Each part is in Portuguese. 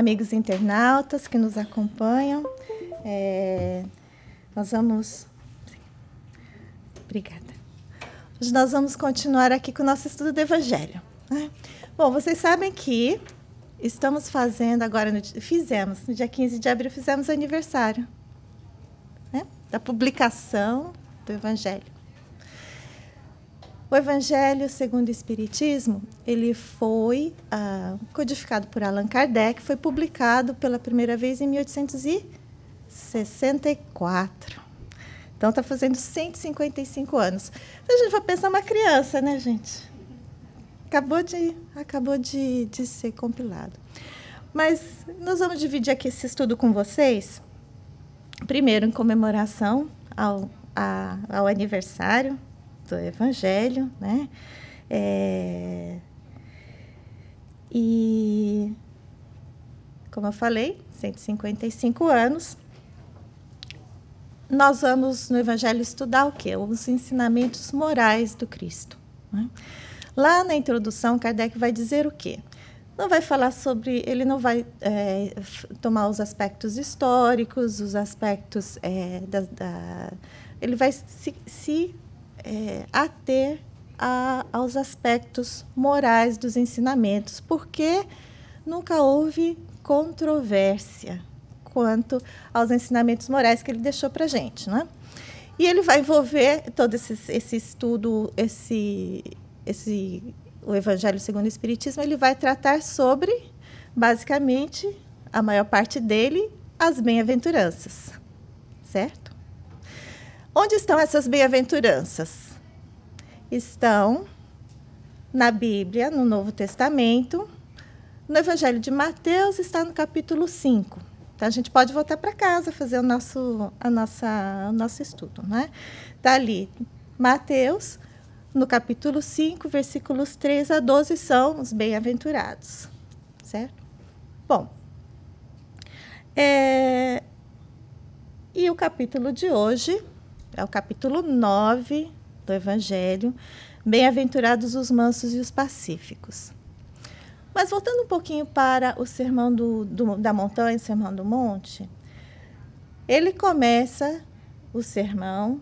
amigos internautas que nos acompanham. Obrigada. Hoje nós vamos continuar aqui com o nosso estudo do Evangelho, né? Bom, vocês sabem que estamos fazendo agora, fizemos, no dia 15 de abril, fizemos o aniversário, né, da publicação do Evangelho. O Evangelho segundo o Espiritismo, ele foi codificado por Allan Kardec, foi publicado pela primeira vez em 1864. Então, está fazendo 155 anos. Então, a gente vai pensar uma criança, né, gente? Acabou de ser compilado. Mas nós vamos dividir aqui esse estudo com vocês, primeiro em comemoração ao aniversário do Evangelho, né? E, como eu falei, 155 anos. Nós vamos, no Evangelho, estudar o quê? Os ensinamentos morais do Cristo, né? Lá na introdução, Kardec vai dizer o quê? Não vai falar sobre... Ele não vai tomar os aspectos históricos, os aspectos... ele vai se ater aos aspectos morais dos ensinamentos, porque nunca houve controvérsia quanto aos ensinamentos morais que ele deixou para a gente, né? E ele vai envolver todo esse estudo, o Evangelho segundo o Espiritismo, ele vai tratar sobre, basicamente, a maior parte dele, as bem-aventuranças, certo? Onde estão essas bem-aventuranças? Estão na Bíblia, no Novo Testamento. No Evangelho de Mateus está no capítulo 5. Então, a gente pode voltar para casa, fazer o nosso estudo, né? Está ali, Mateus, no capítulo 5, versículos 3 a 12, são os bem-aventurados, certo? Bom, e o capítulo de hoje é o capítulo 9 do Evangelho, Bem-aventurados os mansos e os pacíficos. Mas voltando um pouquinho para o Sermão da Montanha, o Sermão do Monte, ele começa o sermão,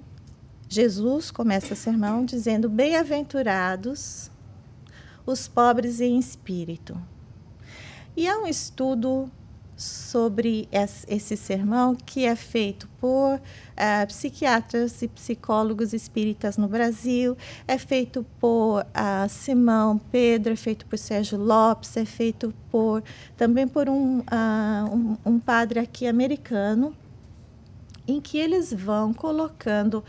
Jesus começa o sermão dizendo: bem-aventurados os pobres em espírito. E há um estudo sobre esse sermão que é feito por psiquiatras e psicólogos espíritas no Brasil, é feito por Simão Pedro, é feito por Sérgio Lopes, é feito também por um padre aqui americano, em que eles vão colocando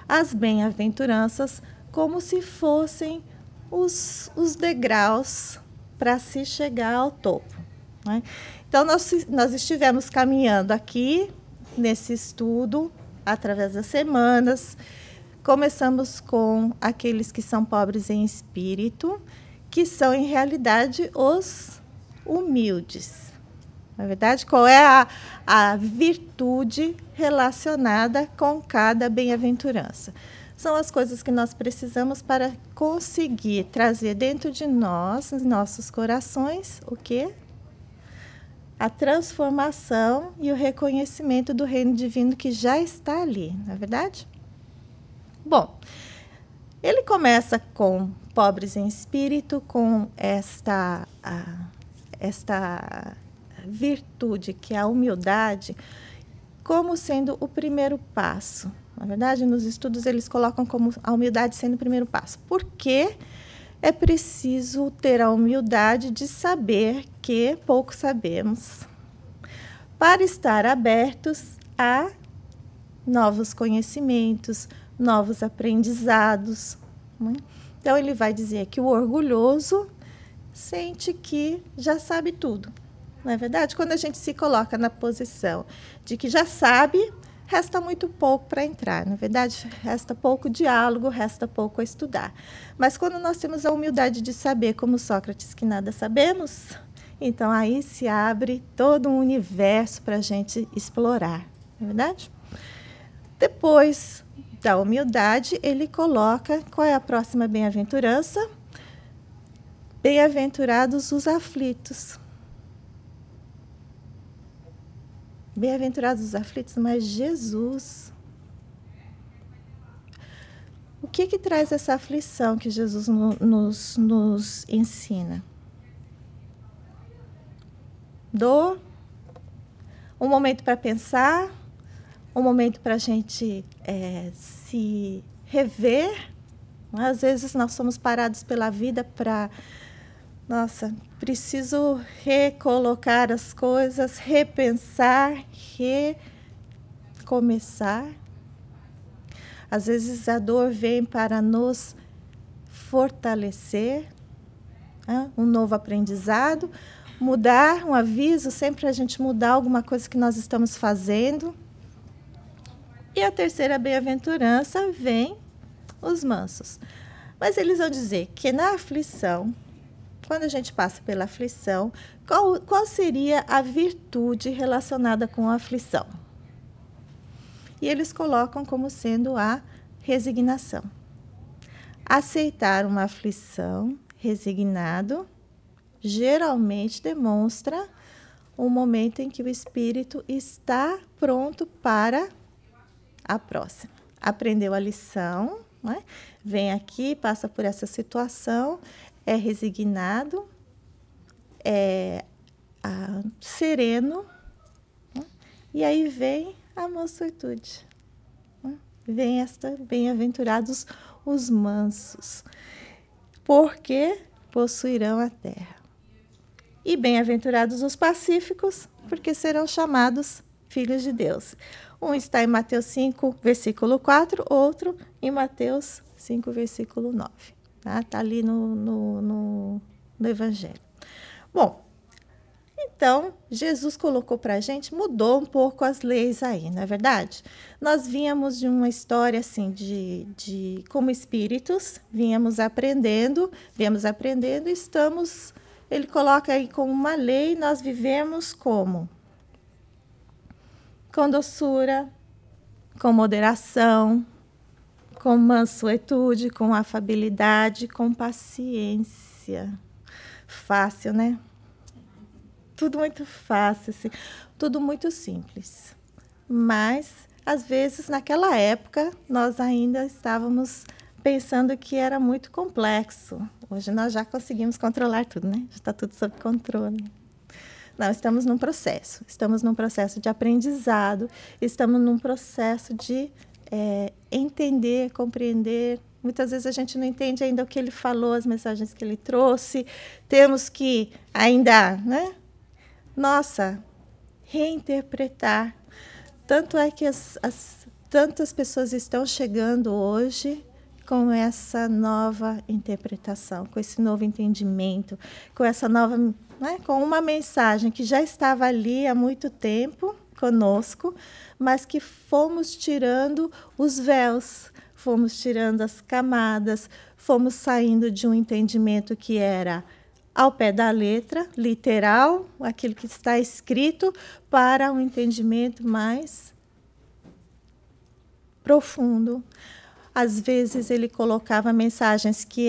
as bem-aventuranças como se fossem os degraus para se chegar ao topo, né? Então, nós estivemos caminhando aqui nesse estudo através das semanas. Começamos com aqueles que são pobres em espírito, que são, em realidade, os humildes. Na verdade, qual é a virtude relacionada com cada bem-aventurança? São as coisas que nós precisamos para conseguir trazer dentro de nós, nos nossos corações, o quê? A transformação e o reconhecimento do reino divino que já está ali, não é verdade? Bom, ele começa com pobres em espírito, com esta virtude, que é a humildade, como sendo o primeiro passo. Na verdade, nos estudos eles colocam como a humildade sendo o primeiro passo. Por quê? É preciso ter a humildade de saber que pouco sabemos, para estar abertos a novos conhecimentos, novos aprendizados, né? Então, ele vai dizer que o orgulhoso sente que já sabe tudo. Não é verdade? Quando a gente se coloca na posição de que já sabe, resta muito pouco para entrar. Na verdade, resta pouco diálogo, resta pouco a estudar. Mas quando nós temos a humildade de saber, como Sócrates, que nada sabemos, então aí se abre todo um universo para a gente explorar. Não é verdade? Depois da humildade, ele coloca qual é a próxima bem-aventurança? Bem-aventurados os aflitos. Bem-aventurados os aflitos, mas Jesus, o que traz essa aflição que Jesus nos ensina? Dor, um momento para pensar, um momento para a gente se rever. Às vezes nós somos parados pela vida para, nossa, preciso recolocar as coisas, repensar, recomeçar. Às vezes a dor vem para nos fortalecer, um novo aprendizado, mudar, um aviso, sempre a gente mudar alguma coisa que nós estamos fazendo. E a terceira bem-aventurança vem os mansos. Mas eles vão dizer que na aflição, quando a gente passa pela aflição, qual seria a virtude relacionada com a aflição? E eles colocam como sendo a resignação. Aceitar uma aflição, resignado, geralmente demonstra um momento em que o espírito está pronto para a próxima. Aprendeu a lição, né? Vem aqui, passa por essa situação, é resignado, é sereno, né? E aí vem a mansuetude. Né? Vem esta, bem-aventurados os mansos, porque possuirão a terra. E bem-aventurados os pacíficos, porque serão chamados filhos de Deus. Um está em Mateus 5, versículo 4, outro em Mateus 5, versículo 9. Tá ali no Evangelho. Bom, então, Jesus colocou para a gente, mudou um pouco as leis aí, não é verdade? Nós vínhamos de uma história assim, de como espíritos, viemos aprendendo, estamos... Ele coloca aí como uma lei, nós vivemos como? Com doçura, com moderação, com mansuetude, com afabilidade, com paciência. Fácil, né? Tudo muito fácil, assim, tudo muito simples. Mas, às vezes, naquela época, nós ainda estávamos pensando que era muito complexo. Hoje nós já conseguimos controlar tudo, né? Já está tudo sob controle. Não, estamos num processo de aprendizado, estamos num processo de entender, compreender. Muitas vezes a gente não entende ainda o que ele falou, as mensagens que ele trouxe. Temos que ainda, né? Nossa, reinterpretar. Tanto é que tantas pessoas estão chegando hoje com essa nova interpretação, com esse novo entendimento, com essa nova, né, com uma mensagem que já estava ali há muito tempo conosco, mas que fomos tirando os véus, fomos tirando as camadas, fomos saindo de um entendimento que era ao pé da letra, literal, aquilo que está escrito, para um entendimento mais profundo. Às vezes ele colocava mensagens que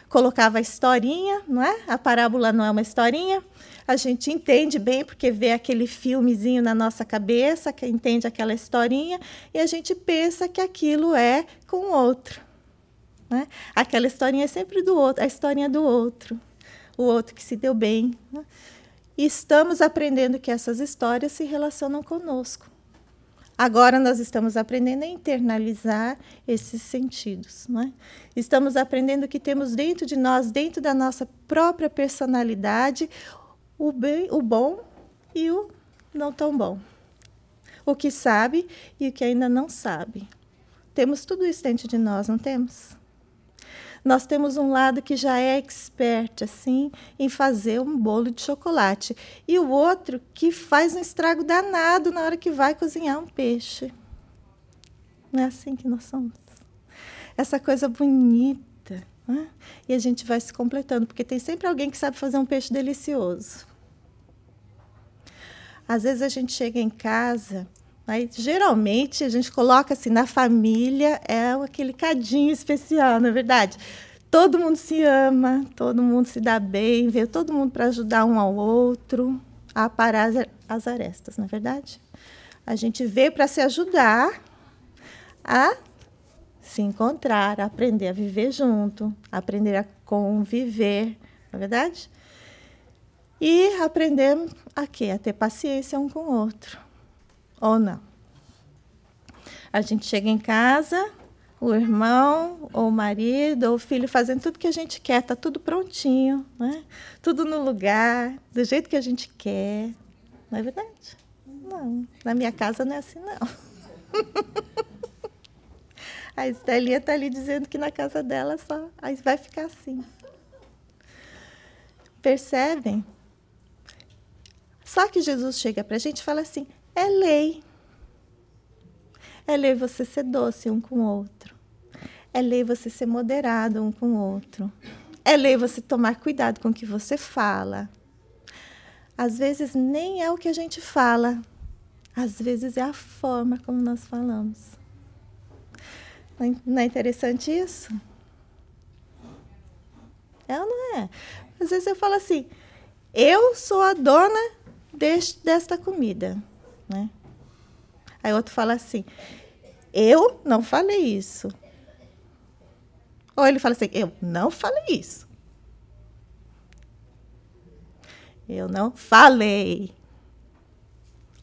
colocava a historinha, não é? A parábola não é uma historinha. A gente entende bem porque vê aquele filmezinho na nossa cabeça, que entende aquela historinha, e a gente pensa que aquilo é com o outro. Né? Aquela historinha é sempre do outro, a historinha do outro. O outro que se deu bem. Né? E estamos aprendendo que essas histórias se relacionam conosco. Agora nós estamos aprendendo a internalizar esses sentidos. Né? Estamos aprendendo que temos dentro de nós, dentro da nossa própria personalidade, o bem, o bom e o não tão bom. O que sabe e o que ainda não sabe. Temos tudo isso dentro de nós, não temos? Nós temos um lado que já é expert assim, em fazer um bolo de chocolate. E o outro que faz um estrago danado na hora que vai cozinhar um peixe. Não é assim que nós somos? Essa coisa bonita. Né? E a gente vai se completando, porque tem sempre alguém que sabe fazer um peixe delicioso. Às vezes a gente chega em casa... Aí, geralmente, a gente coloca assim, na família, aquele cadinho especial, não é verdade? Todo mundo se ama, todo mundo se dá bem, veio todo mundo para ajudar um ao outro a aparar as arestas, não é verdade? A gente veio para se ajudar a se encontrar, a aprender a viver junto, a aprender a conviver, não é verdade? E aprender a quê? A ter paciência um com o outro. Ou não? A gente chega em casa, o irmão, ou o marido, ou o filho fazendo tudo que a gente quer, está tudo prontinho, né? Tudo no lugar, do jeito que a gente quer. Não é verdade? Não, na minha casa não é assim, não. A Estelinha está ali dizendo que na casa dela só aí vai ficar assim. Percebem? Só que Jesus chega para a gente e fala assim, é lei. É lei você ser doce um com o outro. É lei você ser moderado um com o outro. É lei você tomar cuidado com o que você fala. Às vezes nem é o que a gente fala. Às vezes é a forma como nós falamos. Não é interessante isso? É ou não é? Às vezes eu falo assim, eu sou a dona desta comida, né? Aí outro fala assim, eu não falei isso. Ou ele fala assim, eu não falei isso. Eu não falei.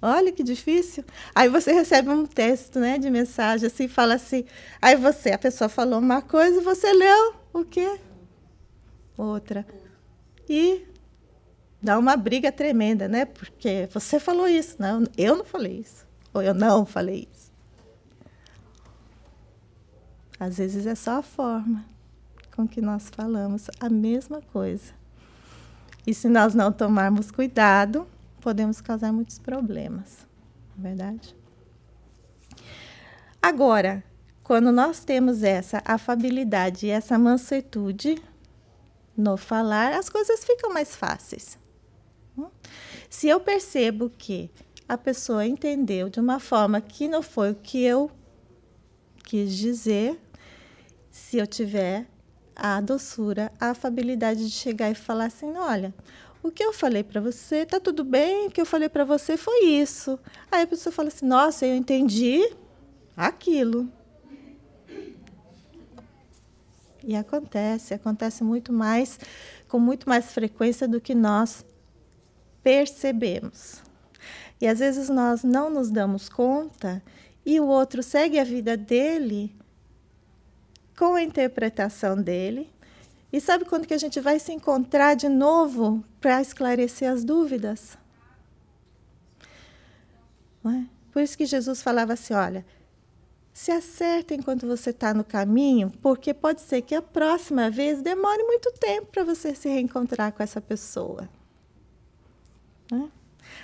Olha que difícil. Aí você recebe um texto, né, de mensagem assim, fala assim, aí a pessoa falou uma coisa e você leu o quê? Outra. E dá uma briga tremenda, né? Porque você falou isso. Não, eu não falei isso. Ou eu não falei isso. Às vezes é só a forma com que nós falamos a mesma coisa. E se nós não tomarmos cuidado, podemos causar muitos problemas. Não é verdade? Agora, quando nós temos essa afabilidade e essa mansuetude no falar, as coisas ficam mais fáceis. Se eu percebo que a pessoa entendeu de uma forma que não foi o que eu quis dizer, se eu tiver a doçura, a afabilidade de chegar e falar assim, olha, o que eu falei para você, tá tudo bem, o que eu falei para você foi isso. Aí a pessoa fala assim, nossa, eu entendi aquilo. E acontece muito mais, com muito mais frequência do que nós percebemos. E às vezes nós não nos damos conta e o outro segue a vida dele com a interpretação dele. E sabe quando que a gente vai se encontrar de novo para esclarecer as dúvidas? Não é? Por isso que Jesus falava assim, olha, se acerta enquanto você está no caminho, porque pode ser que a próxima vez demore muito tempo para você se reencontrar com essa pessoa. Não é?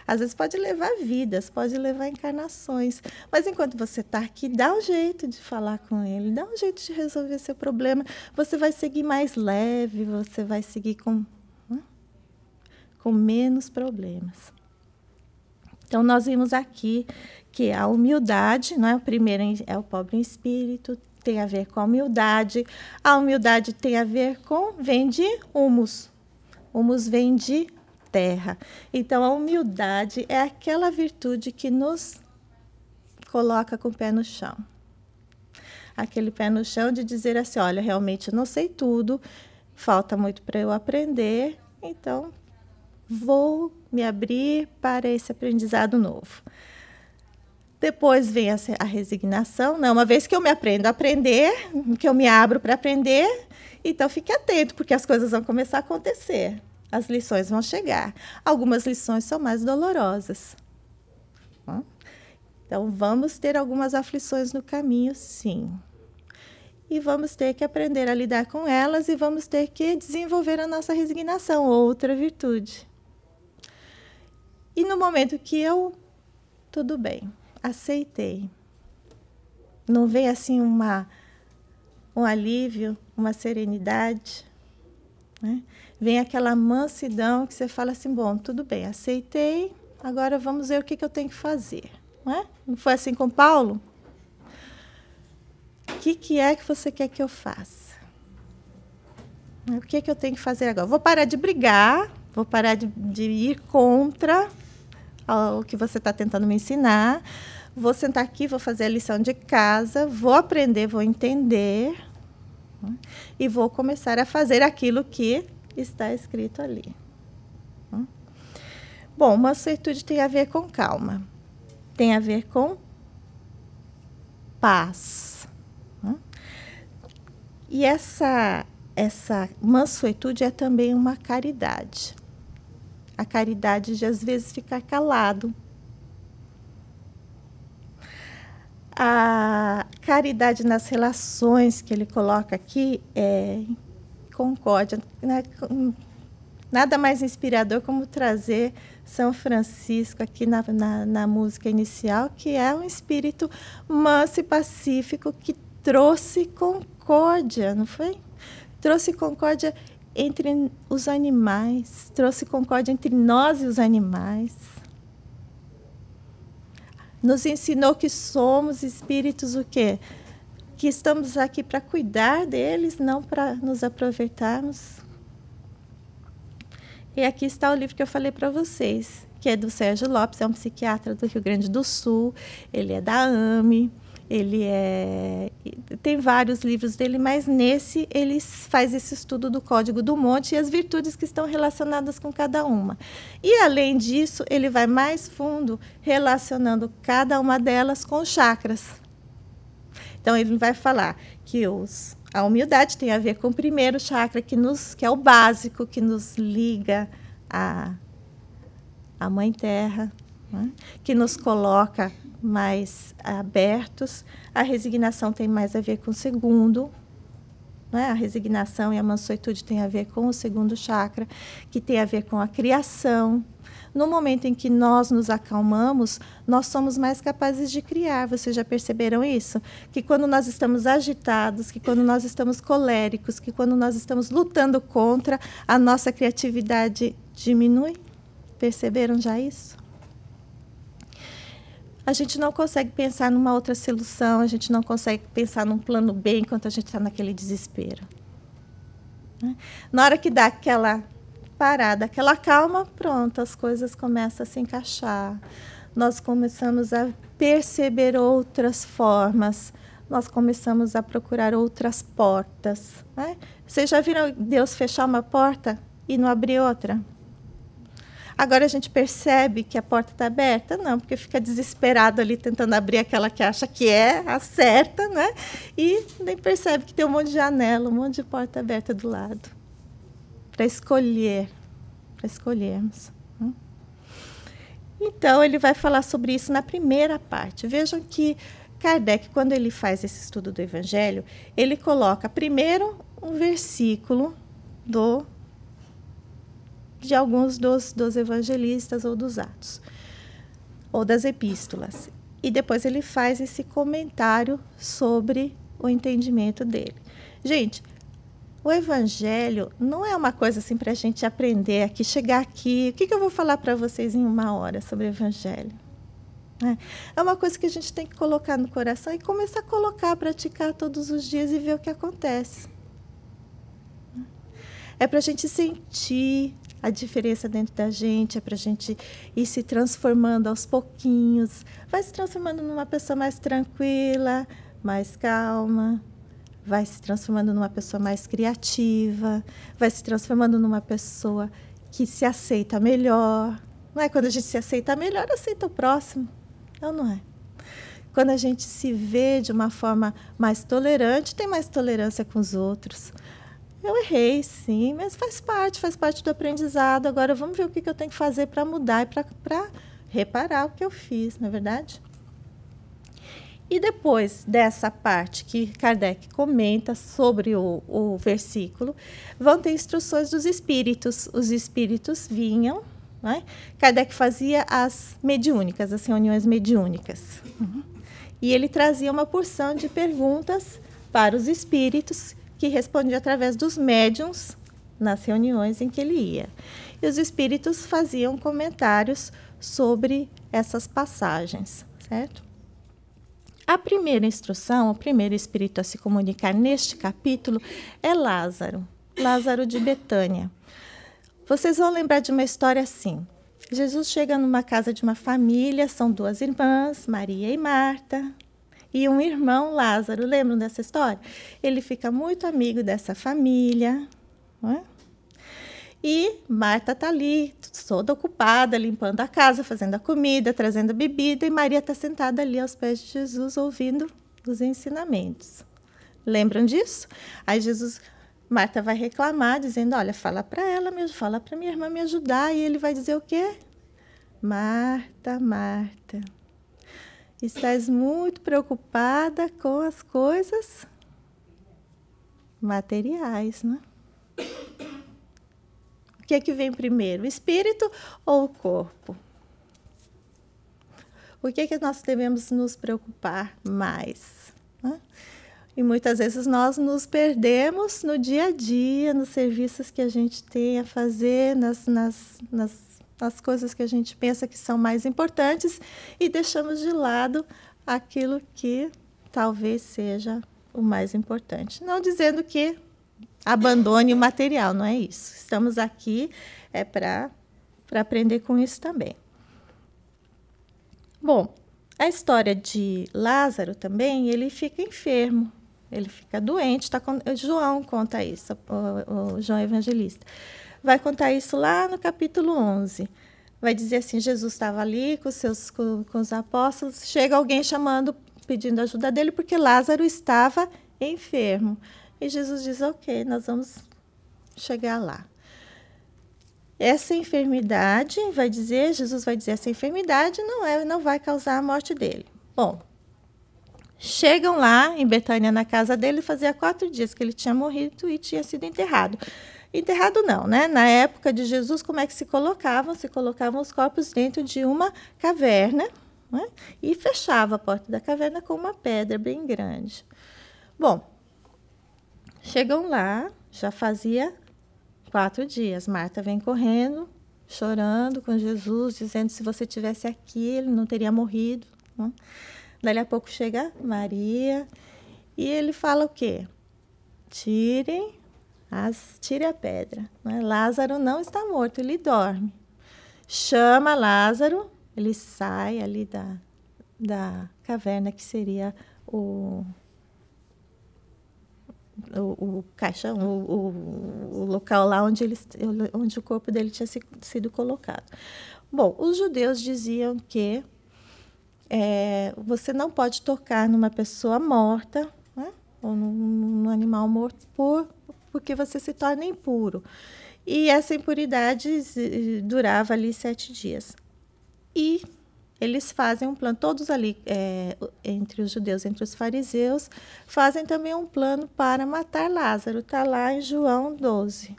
Às vezes pode levar vidas, pode levar encarnações. Mas enquanto você está aqui, dá um jeito de falar com ele, dá um jeito de resolver seu problema. Você vai seguir mais leve, você vai seguir com menos problemas. Então, nós vimos aqui que a humildade, não é? O primeiro é o pobre em espírito, tem a ver com a humildade. A humildade tem a ver com, vem de humus. Humus vem de terra. Então, a humildade é aquela virtude que nos coloca com o pé no chão. Aquele pé no chão de dizer assim, olha, realmente eu não sei tudo, falta muito para eu aprender, então vou me abrir para esse aprendizado novo. Depois vem a resignação, né? Uma vez que eu me aprendo a aprender, que eu me abro para aprender, então fique atento, porque as coisas vão começar a acontecer. As lições vão chegar. Algumas lições são mais dolorosas. Então, vamos ter algumas aflições no caminho, sim. E vamos ter que aprender a lidar com elas e vamos ter que desenvolver a nossa resignação, outra virtude. E no momento que eu, tudo bem, aceitei, não vem assim um alívio, uma serenidade, né? Vem aquela mansidão que você fala assim, bom, tudo bem, aceitei, agora vamos ver o que eu tenho que fazer. Não é? Não foi assim com Paulo? O que é que você quer que eu faça? O que é que eu tenho que fazer agora? Vou parar de brigar, vou parar de ir contra ao que você está tentando me ensinar. Vou sentar aqui, vou fazer a lição de casa, vou aprender, vou entender, né? E vou começar a fazer aquilo que está escrito ali. Bom, mansuetude tem a ver com calma, tem a ver com paz, né? E essa mansuetude é também uma caridade. A caridade de, às vezes, ficar calado. A caridade nas relações que ele coloca aqui é concórdia, né? Nada mais inspirador como trazer São Francisco aqui na música inicial, que é um espírito manso e pacífico que trouxe concórdia, não foi? Trouxe concórdia entre os animais, trouxe concórdia entre nós e os animais. Nos ensinou que somos espíritos o quê? Que estamos aqui para cuidar deles, não para nos aproveitarmos. E aqui está o livro que eu falei para vocês, que é do Sérgio Lopes, é um psiquiatra do Rio Grande do Sul, ele é da AME, tem vários livros dele, mas nesse ele faz esse estudo do Código do Monte e as virtudes que estão relacionadas com cada uma. E, além disso, ele vai mais fundo relacionando cada uma delas com chakras. Então, ele vai falar que a humildade tem a ver com o primeiro chakra, que é o básico, que nos liga à Mãe Terra, né? Que nos coloca mais abertos. A resignação tem mais a ver com o segundo, né? A resignação e a mansuetude tem a ver com o segundo chakra, que tem a ver com a criação. No momento em que nós nos acalmamos, nós somos mais capazes de criar. Vocês já perceberam isso? Que quando nós estamos agitados, que quando nós estamos coléricos, que quando nós estamos lutando contra, a nossa criatividade diminui? Perceberam já isso? A gente não consegue pensar numa outra solução, a gente não consegue pensar num plano B enquanto a gente está naquele desespero. Na hora que dá aquela parada, aquela calma, pronto, as coisas começam a se encaixar. Nós começamos a perceber outras formas, nós começamos a procurar outras portas, né? Vocês já viram Deus fechar uma porta e não abrir outra? Agora a gente percebe que a porta está aberta? Não, porque fica desesperado ali tentando abrir aquela que acha que é a certa, né? E nem percebe que tem um monte de janela, um monte de porta aberta do lado. Para escolhermos. Então, ele vai falar sobre isso na primeira parte. Vejam que Kardec, quando ele faz esse estudo do Evangelho, ele coloca primeiro um versículo de alguns dos evangelistas ou dos Atos, ou das epístolas. E depois ele faz esse comentário sobre o entendimento dele. Gente, o Evangelho não é uma coisa assim para a gente aprender aqui, chegar aqui. O que eu vou falar para vocês em 1 hora sobre o Evangelho? É uma coisa que a gente tem que colocar no coração e começar a colocar, praticar todos os dias e ver o que acontece. É para a gente sentir a diferença dentro da gente, é para a gente ir se transformando aos pouquinhos. Vai se transformando numa pessoa mais tranquila, mais calma. Vai se transformando numa pessoa mais criativa. Vai se transformando numa pessoa que se aceita melhor. Não é? Quando a gente se aceita melhor, aceita o próximo. Não é? Quando a gente se vê de uma forma mais tolerante, tem mais tolerância com os outros. Eu errei, sim, mas faz parte do aprendizado. Agora, vamos ver o que eu tenho que fazer para mudar e para reparar o que eu fiz, não é verdade? E depois dessa parte que Kardec comenta sobre o versículo, vão ter instruções dos espíritos. Os espíritos vinham, né? Kardec fazia as mediúnicas, as reuniões mediúnicas. E ele trazia uma porção de perguntas para os espíritos, que respondia através dos médiuns nas reuniões em que ele ia. E os espíritos faziam comentários sobre essas passagens, certo? A primeira instrução, o primeiro espírito a se comunicar neste capítulo é Lázaro, Lázaro de Betânia. Vocês vão lembrar de uma história assim. Jesus chega numa casa de uma família, são 2 irmãs, Maria e Marta, e um irmão, Lázaro. Lembram dessa história? Ele fica muito amigo dessa família, não é? E Marta está ali, toda ocupada, limpando a casa, fazendo a comida, trazendo a bebida, e Maria está sentada ali aos pés de Jesus, ouvindo os ensinamentos. Lembram disso? Aí Marta vai reclamar, dizendo, olha, fala para ela mesmo, fala para minha irmã me ajudar. E ele vai dizer o quê? Marta, Marta, estás muito preocupada com as coisas materiais, né? O que é que vem primeiro, o espírito ou o corpo? O que é que nós devemos nos preocupar mais, né? E muitas vezes nós nos perdemos no dia a dia, nos serviços que a gente tem a fazer, nas coisas que a gente pensa que são mais importantes e deixamos de lado aquilo que talvez seja o mais importante. Não dizendo que abandone o material, não é isso. Estamos aqui para aprender com isso também. Bom, a história de Lázaro também, ele fica enfermo, ele fica doente. João conta isso, o João Evangelista. Vai contar isso lá no capítulo 11. Vai dizer assim, Jesus estava ali com os apóstolos, chega alguém pedindo ajuda dele, porque Lázaro estava enfermo. E Jesus diz, ok, nós chegar lá. Essa enfermidade, Jesus vai dizer, essa enfermidade não vai causar a morte dele. Bom, chegam lá em Betânia, na casa dele, fazia 4 dias que ele tinha morrido e tinha sido enterrado. Enterrado não, né? Na época de Jesus, como é que se colocavam? Se colocavam os corpos dentro de uma caverna, né? E fechava a porta da caverna com uma pedra bem grande. Bom, chegam lá, já fazia 4 dias. Marta vem correndo, chorando com Jesus, dizendo que se você tivesse aqui, ele não teria morrido, né? Dali a pouco chega Maria e ele fala o quê? Tire a pedra, né? Lázaro não está morto, ele dorme. Chama Lázaro, ele sai ali da caverna, que seria o caixão, o local lá onde o corpo dele tinha sido colocado. Bom, os judeus diziam que você não pode tocar numa pessoa morta, né, ou num animal morto porque você se torna impuro. E essa impuridade durava ali 7 dias. E eles fazem um plano, todos ali, entre os judeus, entre os fariseus, fazem também um plano para matar Lázaro. Está lá em João 12.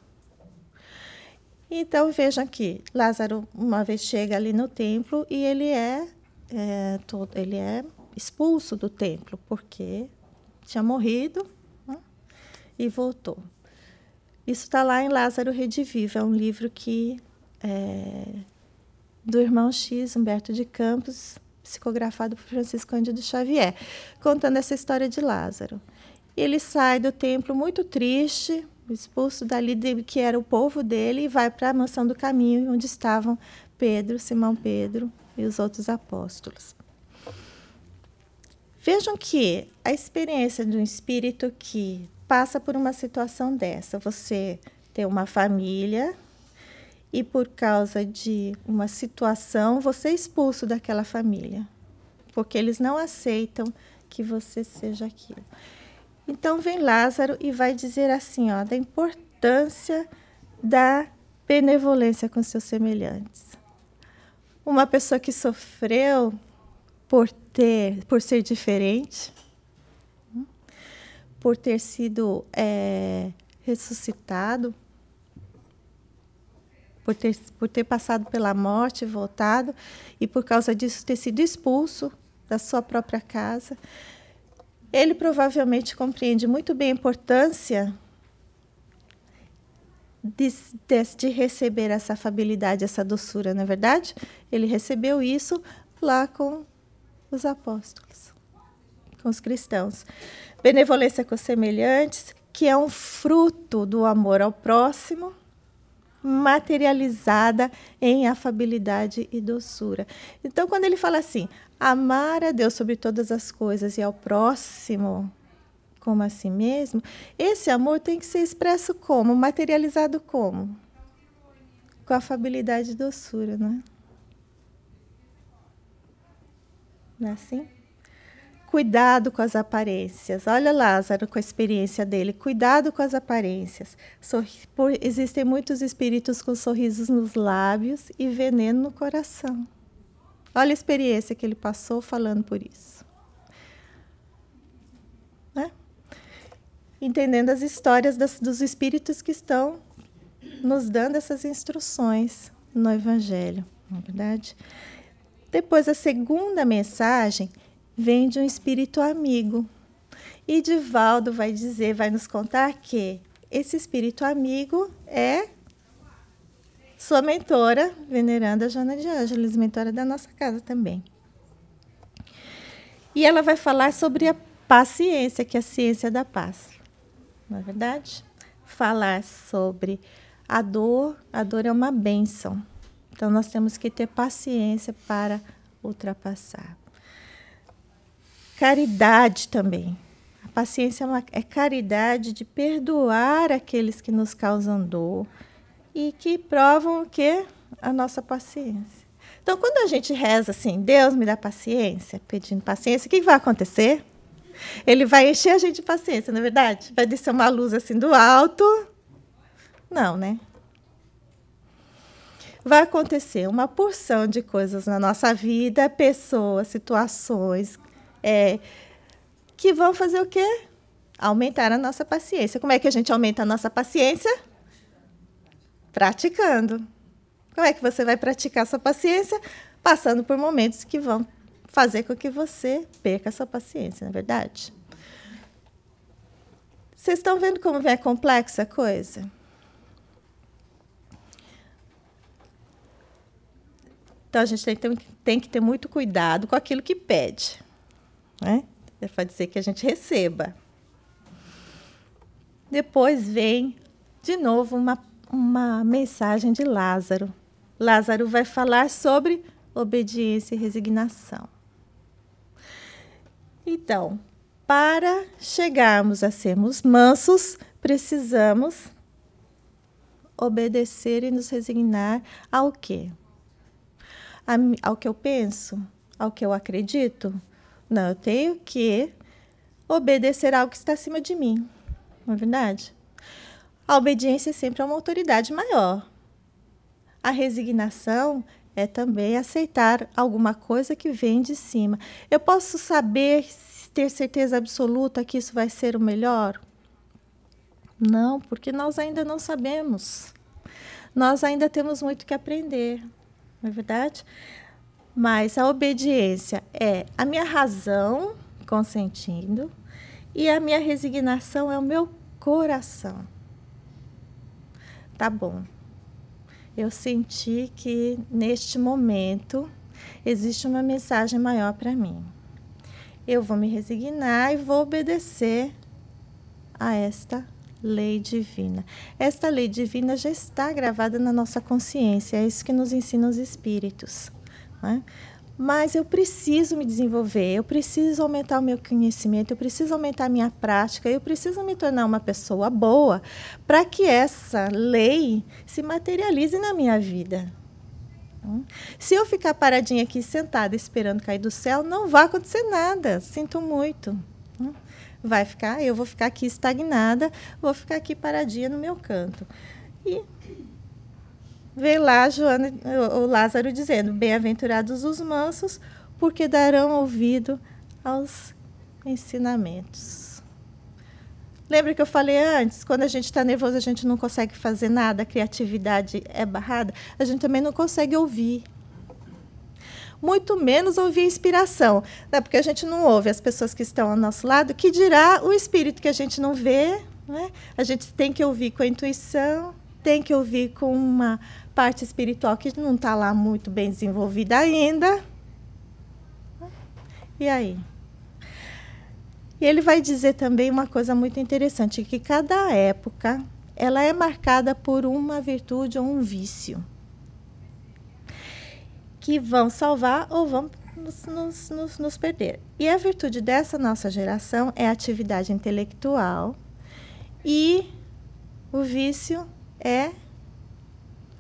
Então, vejam que Lázaro, uma vez chega ali no templo, e ele é expulso do templo, porque tinha morrido, né, e voltou. Isso está lá em Lázaro Redivivo, é um livro do irmão X, Humberto de Campos, psicografado por Francisco Cândido Xavier, contando essa história de Lázaro. Ele sai do templo muito triste, expulso dali, que era o povo dele, e vai para a mansão do caminho, onde estavam Simão Pedro e os outros apóstolos. Vejam que a experiência de um espírito que passa por uma situação dessa, você tem uma família e por causa de uma situação você é expulso daquela família, porque eles não aceitam que você seja aquilo. Então vem Lázaro e vai dizer assim, da importância da benevolência com seus semelhantes. Uma pessoa que sofreu por ser diferente, por ter sido ressuscitado, por ter passado pela morte e voltado, e por causa disso ter sido expulso da sua própria casa, ele provavelmente compreende muito bem a importância de receber essa afabilidade, essa doçura, não é verdade? Ele recebeu isso lá com os apóstolos, com os cristãos. Benevolência com os semelhantes, que é um fruto do amor ao próximo, materializada em afabilidade e doçura. Então, quando ele fala assim, amar a Deus sobre todas as coisas e ao próximo como a si mesmo, esse amor tem que ser expresso como? Materializado como? Com afabilidade e doçura, não é? Não é assim? Cuidado com as aparências. Olha Lázaro com a experiência dele. Cuidado com as aparências. Existem muitos espíritos com sorrisos nos lábios e veneno no coração. Olha a experiência que ele passou falando por isso. Né? Entendendo as histórias dos espíritos que estão nos dando essas instruções no Evangelho. Não é verdade? Depois, a segunda mensagem vem de um espírito amigo. E Divaldo vai nos contar que esse espírito amigo é sua mentora, veneranda Joana de Ângeles, mentora da nossa casa também. E ela vai falar sobre a paciência, que é a ciência da paz. Não é verdade? Falar sobre a dor é uma bênção. Então, nós temos que ter paciência para ultrapassar. Caridade também. A paciência é caridade de perdoar aqueles que nos causam dor e que provam o quê? A nossa paciência. Então, quando a gente reza assim, Deus me dá paciência, pedindo paciência, o que vai acontecer? Ele vai encher a gente de paciência, não é verdade? Vai descer uma luz assim do alto. Não, né? Vai acontecer uma porção de coisas na nossa vida, pessoas, situações, que vão fazer o quê? Aumentar a nossa paciência. Como é que a gente aumenta a nossa paciência? Praticando. Como é que você vai praticar a sua paciência? Passando por momentos que vão fazer com que você perca a sua paciência, não é verdade? Vocês estão vendo como é complexa a coisa? Então, a gente tem que ter muito cuidado com aquilo que pede. Né? Pode dizer que a gente receba. Depois vem, de novo, uma mensagem de Lázaro. Lázaro vai falar sobre obediência e resignação. Então, para chegarmos a sermos mansos, precisamos obedecer e nos resignar ao quê? Ao que eu penso? Ao que eu acredito? Não, eu tenho que obedecer algo que está acima de mim. Não é verdade? A obediência é sempre a uma autoridade maior. A resignação é também aceitar alguma coisa que vem de cima. Eu posso saber, ter certeza absoluta que isso vai ser o melhor? Não, porque nós ainda não sabemos. Nós ainda temos muito que aprender. Não é verdade? Mas a obediência é a minha razão consentindo e a minha resignação é o meu coração. Tá bom. Eu senti que neste momento existe uma mensagem maior para mim. Eu vou me resignar e vou obedecer a esta lei divina. Esta lei divina já está gravada na nossa consciência, é isso que nos ensinam os espíritos. Né? Mas eu preciso me desenvolver, eu preciso aumentar o meu conhecimento, eu preciso aumentar a minha prática, eu preciso me tornar uma pessoa boa para que essa lei se materialize na minha vida. Se eu ficar paradinha aqui, sentada, esperando cair do céu, não vai acontecer nada, sinto muito. Eu vou ficar aqui estagnada, vou ficar aqui paradinha no meu canto. E vem lá o Lázaro dizendo, bem-aventurados os mansos, porque darão ouvido aos ensinamentos. Lembra que eu falei antes, quando a gente está nervoso, a gente não consegue fazer nada, a criatividade é barrada, a gente também não consegue ouvir. Muito menos ouvir a inspiração, né? Porque a gente não ouve as pessoas que estão ao nosso lado, que dirá o espírito que a gente não vê, né? A gente tem que ouvir com a intuição, tem que ouvir com uma parte espiritual que não está lá muito bem desenvolvida ainda. E aí? E ele vai dizer também uma coisa muito interessante, que cada época ela é marcada por uma virtude ou um vício, que vão salvar ou vão nos perder. E a virtude dessa nossa geração é a atividade intelectual, e o vício é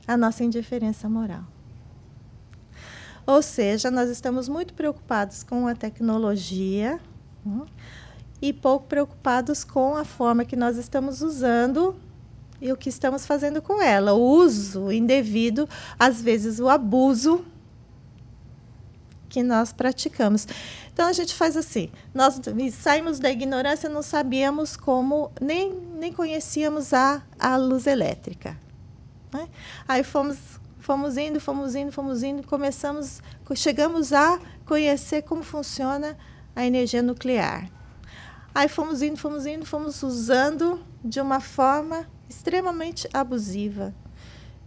a nossa indiferença moral. Ou seja, nós estamos muito preocupados com a tecnologia, e pouco preocupados com a forma que nós estamos usando e o que estamos fazendo com ela. O uso indevido, às vezes o abuso que nós praticamos. Então, a gente faz assim, nós saímos da ignorância, não sabíamos como, nem conhecíamos a luz elétrica, né? Aí fomos indo, chegamos a conhecer como funciona a energia nuclear. Aí fomos usando de uma forma extremamente abusiva.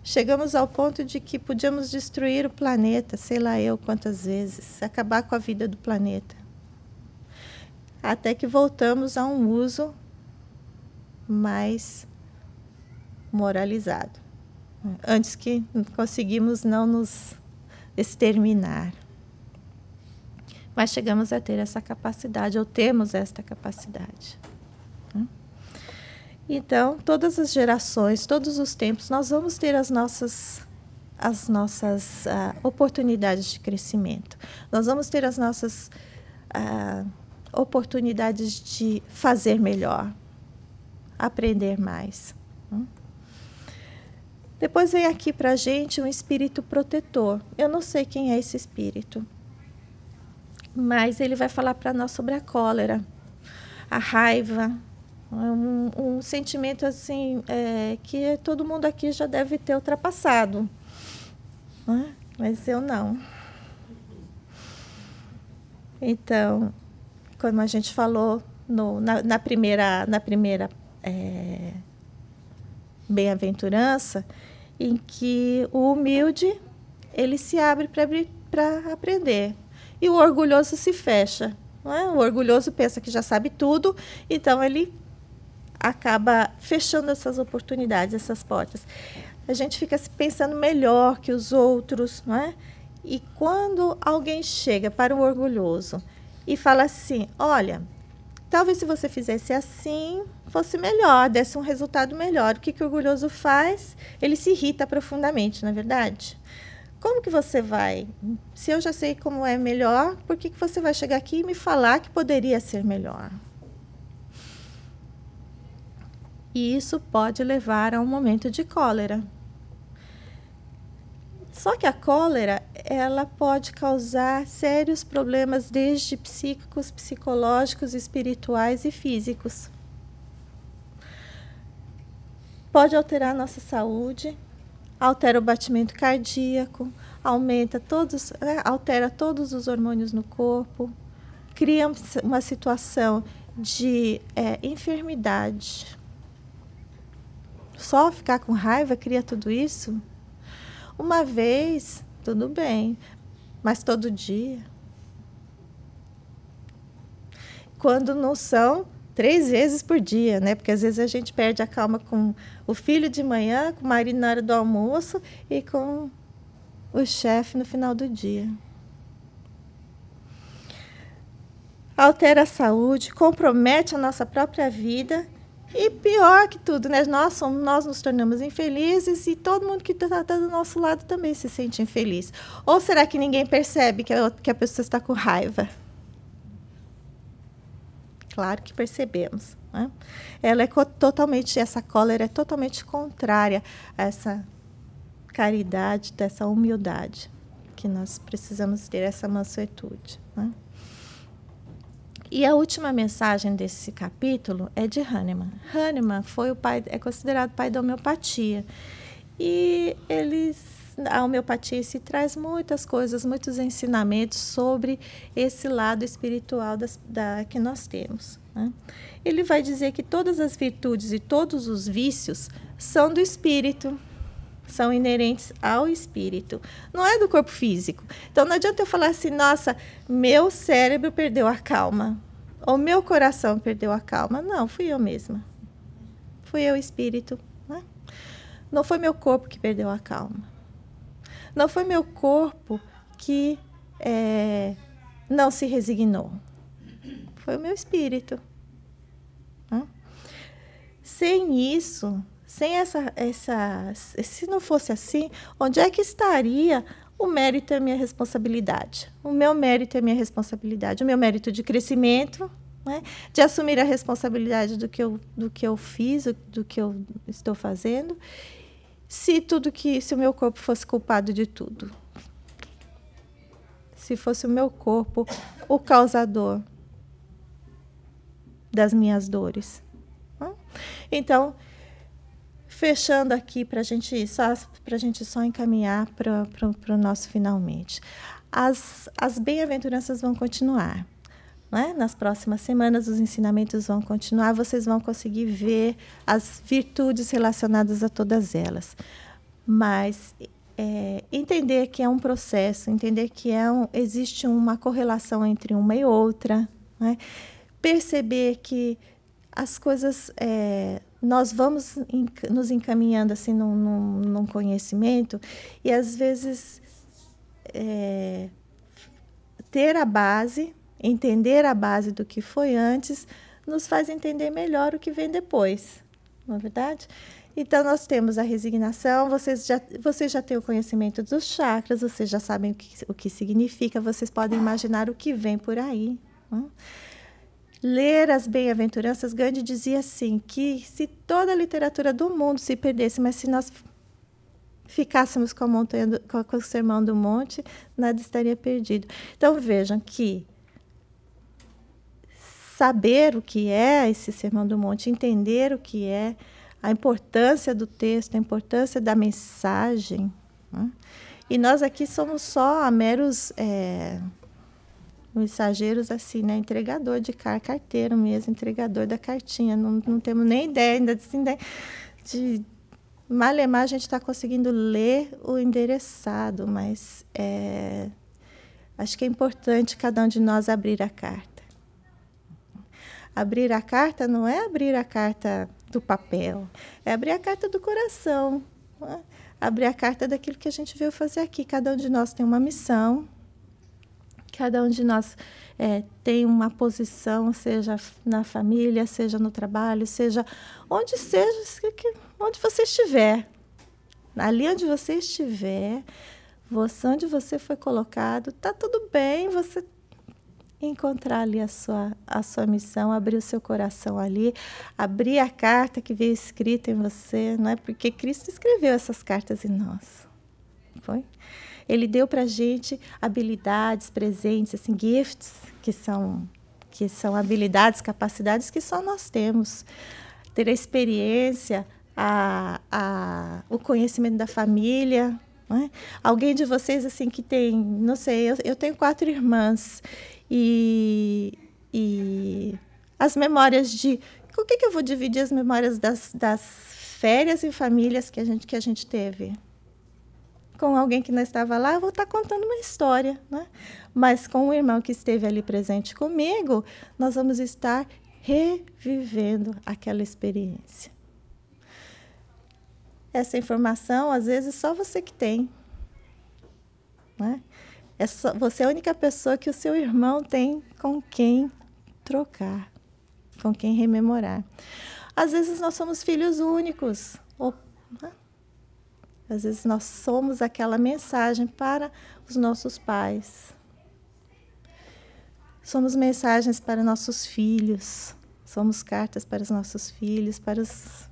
Chegamos ao ponto de que podíamos destruir o planeta, sei lá eu quantas vezes, acabar com a vida do planeta. Até que voltamos a um uso mais moralizado. Antes que conseguimos não nos exterminar. Mas chegamos a ter essa capacidade, ou temos esta capacidade. Então, todas as gerações, todos os tempos, nós vamos ter as nossas oportunidades de crescimento. Nós vamos ter as nossas oportunidades de fazer melhor, aprender mais. Depois vem aqui para a gente um espírito protetor. Eu não sei quem é esse espírito, mas ele vai falar para nós sobre a cólera, a raiva, um sentimento assim que todo mundo aqui já deve ter ultrapassado, né? Mas eu não. Então, como a gente falou na primeira bem-aventurança, em que o humilde ele se abre para aprender. E o orgulhoso se fecha. Não é? O orgulhoso pensa que já sabe tudo, então ele acaba fechando essas oportunidades, essas portas. A gente fica pensando melhor que os outros, não é? E quando alguém chega para o orgulhoso e fala assim, olha, talvez se você fizesse assim, fosse melhor, desse um resultado melhor. O que o orgulhoso faz? Ele se irrita profundamente, não é verdade? Como que você vai? Se eu já sei como é melhor, por que você vai chegar aqui e me falar que poderia ser melhor? E isso pode levar a um momento de cólera. Só que a cólera, ela pode causar sérios problemas, desde psíquicos, psicológicos, espirituais e físicos. Pode alterar a nossa saúde, altera o batimento cardíaco, altera todos os hormônios no corpo, cria uma situação de enfermidade. Só ficar com raiva cria tudo isso? Uma vez, tudo bem, mas todo dia? Quando não são 3 vezes por dia, né? Porque às vezes a gente perde a calma com o filho de manhã, com o marido na hora do almoço e com o chefe no final do dia. Altera a saúde, compromete a nossa própria vida e, pior que tudo, né? Nós nos tornamos infelizes e todo mundo que está do nosso lado também se sente infeliz. Ou será que ninguém percebe que a pessoa está com raiva? Claro que percebemos, né? Essa cólera é totalmente contrária a essa caridade, dessa humildade, que nós precisamos ter, essa mansuetude, né? E a última mensagem desse capítulo é de Hahnemann. Hahnemann é considerado o pai da homeopatia. E a homeopatia se traz muitas coisas, muitos ensinamentos sobre esse lado espiritual que nós temos, né? Ele vai dizer que todas as virtudes e todos os vícios são do espírito, são inerentes ao espírito, não é do corpo físico. Então, não adianta eu falar assim, nossa, meu cérebro perdeu a calma, ou meu coração perdeu a calma. Não, fui eu mesma. Fui eu, espírito, né? Não foi meu corpo que perdeu a calma. Não foi meu corpo que não se resignou. Foi o meu espírito. Né? Sem isso, sem se não fosse assim, onde é que estaria o mérito e a minha responsabilidade? O meu mérito e a minha responsabilidade. O meu mérito de crescimento, né? De assumir a responsabilidade do que eu fiz, do que eu estou fazendo. Se o meu corpo fosse culpado de tudo. Se fosse o meu corpo o causador das minhas dores. Então, fechando aqui para a gente só encaminhar para o nosso finalmente. As bem-aventuranças vão continuar. Né? Nas próximas semanas, os ensinamentos vão continuar, vocês vão conseguir ver as virtudes relacionadas a todas elas. Mas entender que é um processo, entender que existe uma correlação entre uma e outra, né? Perceber que as coisas, nós vamos nos encaminhando assim num conhecimento e, às vezes, ter a base, entender a base do que foi antes, nos faz entender melhor o que vem depois, não é verdade? Então, nós temos a resignação, vocês já têm o conhecimento dos chakras, vocês já sabem o que significa, vocês podem imaginar o que vem por aí. Né? Ler as bem-aventuranças, Gandhi dizia assim, que se toda a literatura do mundo se perdesse, mas se nós ficássemos com o Sermão do Monte, nada estaria perdido. Então, vejam que saber o que é esse Sermão do Monte, entender o que é, a importância do texto, a importância da mensagem. Né? E nós aqui somos só meros mensageiros, assim, né? Entregador de carteiro mesmo, entregador da cartinha. Não temos nem ideia ainda de malemar a gente está conseguindo ler o endereçado, mas acho que é importante cada um de nós abrir a carta. Abrir a carta não é abrir a carta do papel, é abrir a carta do coração, né? Abrir a carta daquilo que a gente veio fazer aqui. Cada um de nós tem uma missão, cada um de nós tem uma posição, seja na família, seja no trabalho, seja onde você estiver. Ali onde você estiver, onde você foi colocado, está tudo bem você encontrar ali a sua missão, abrir o seu coração ali, abrir a carta que veio escrita em você, não é? Porque Cristo escreveu essas cartas em nós. Foi? Ele deu para a gente habilidades, presentes, assim, gifts, que são habilidades, capacidades que só nós temos. Ter a experiência, o conhecimento da família. Não é? Alguém de vocês assim que tem, não sei, eu tenho 4 irmãs e as memórias com o que eu vou dividir as memórias das férias em famílias que a gente teve? Com alguém que não estava lá, eu vou estar contando uma história, né? Mas com o irmão que esteve ali presente comigo, nós vamos estar revivendo aquela experiência. Essa informação, às vezes, só você que tem. Né? Você é a única pessoa que o seu irmão tem com quem trocar, com quem rememorar. Às vezes, nós somos filhos únicos. Né? Às vezes, nós somos aquela mensagem para os nossos pais. Somos mensagens para nossos filhos. Somos cartas para os nossos filhos, para os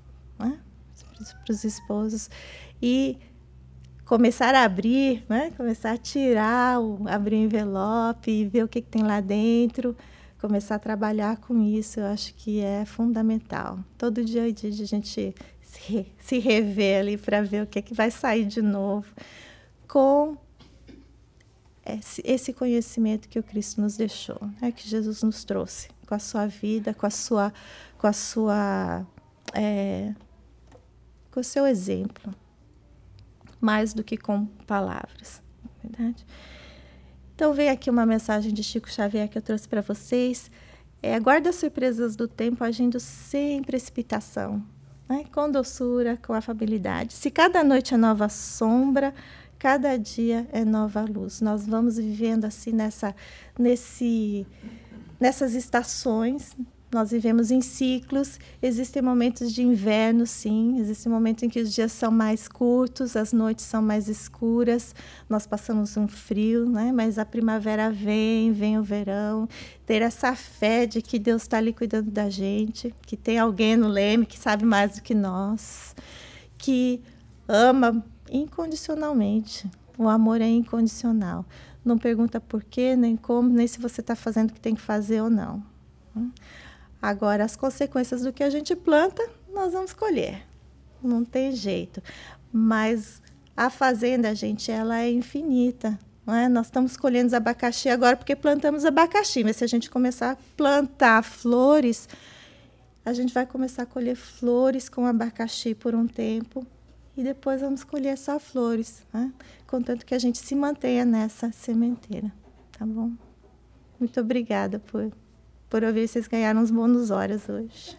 esposos. E começar a abrir, né? Começar a tirar, abrir o envelope e ver o que tem lá dentro. Começar a trabalhar com isso, eu acho que é fundamental. Todo dia é dia de a gente se rever ali para ver o que vai sair de novo com esse conhecimento que o Cristo nos deixou, né? Que Jesus nos trouxe, com a sua vida, com o seu exemplo, mais do que com palavras, não é verdade? Então, veio aqui uma mensagem de Chico Xavier que eu trouxe para vocês. Aguarde as surpresas do tempo agindo sem precipitação. né? Com doçura, com afabilidade. Se cada noite é nova sombra, cada dia é nova luz. Nós vamos vivendo assim nessas estações. Nós vivemos em ciclos, existem momentos de inverno, sim, existem momentos em que os dias são mais curtos, as noites são mais escuras, nós passamos um frio, né? Mas a primavera vem o verão. Ter essa fé de que Deus está ali cuidando da gente, que tem alguém no leme que sabe mais do que nós, que ama incondicionalmente. O amor é incondicional. Não pergunta por quê, nem como, nem se você está fazendo o que tem que fazer ou não. Agora, as consequências do que a gente planta, nós vamos colher. Não tem jeito. Mas a fazenda, gente, ela é infinita. Não é? Nós estamos colhendo os abacaxi agora porque plantamos abacaxi. Mas se a gente começar a plantar flores, a gente vai começar a colher flores com abacaxi por um tempo. E depois vamos colher só flores. Né? Contanto que a gente se mantenha nessa sementeira. Tá bom? Muito obrigada por ouvir. Vocês ganharam uns bônus horas hoje.